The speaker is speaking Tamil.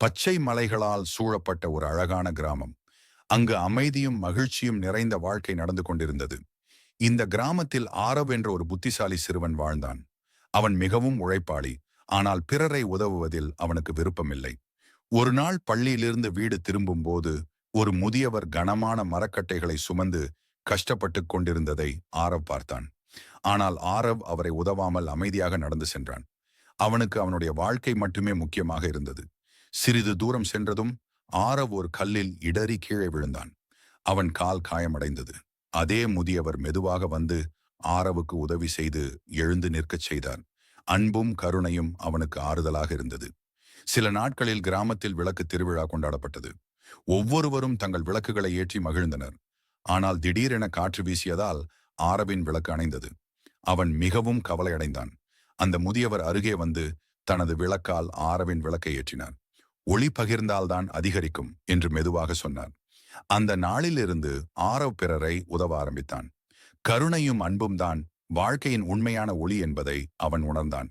பச்சை மலைகளால் சூழப்பட்ட ஒரு அழகான கிராமம். அங்கு அமைதியும் மகிழ்ச்சியும் நிறைந்த வாழ்க்கை நடந்து கொண்டிருந்தது. இந்த கிராமத்தில் ஆரவ் என்ற ஒரு புத்திசாலி சிறுவன் வாழ்ந்தான். அவன் மிகவும் உழைப்பாளி. ஆனால் பிறரை உதவுவதில் அவனுக்கு விருப்பமில்லை. ஒரு நாள் பள்ளியிலிருந்து வீடு திரும்பும்போது ஒரு முதியவர் கனமான மரக்கட்டைகளை சுமந்து கஷ்டப்பட்டுக் கொண்டிருந்ததை ஆரவ் பார்த்தான். ஆனால் ஆரவ் அவரை உதவாமல் அமைதியாக நடந்து சென்றான். அவனுக்கு அவனுடைய வாழ்க்கை மட்டுமே முக்கியமாக இருந்தது. சிறிது தூரம் சென்றதும் ஆரவ் ஒரு கல்லில் இடறி கீழே விழுந்தான். அவன் கால் காயமடைந்தது. அதே முதியவர் மெதுவாக வந்து ஆரவுக்கு உதவி செய்து எழுந்து நிற்கச் செய்தார். அன்பும் கருணையும் அவனுக்கு ஆறுதலாக இருந்தது. சில நாட்களில் கிராமத்தில் விளக்கு திருவிழா கொண்டாடப்பட்டது. ஒவ்வொருவரும் தங்கள் விளக்குகளை ஏற்றி மகிழ்ந்தனர். ஆனால் திடீரென காற்று வீசியதால் ஆரவின் விளக்கு அணைந்தது. அவன் மிகவும் கவலையடைந்தான். அந்த முதியவர் அருகே வந்து தனது விளக்கால் ஆரவின் விளக்கை ஏற்றினார். ஒளி பகிர்ந்தால்தான் அதிகரிக்கும் என்று மெதுவாக சொன்னார். அந்த நாளிலிருந்து ஆரவ் பிறரை உதவ ஆரம்பித்தான். கருணையும் அன்பும் தான் வாழ்க்கையின் உண்மையான ஒளி என்பதை அவன் உணர்ந்தான்.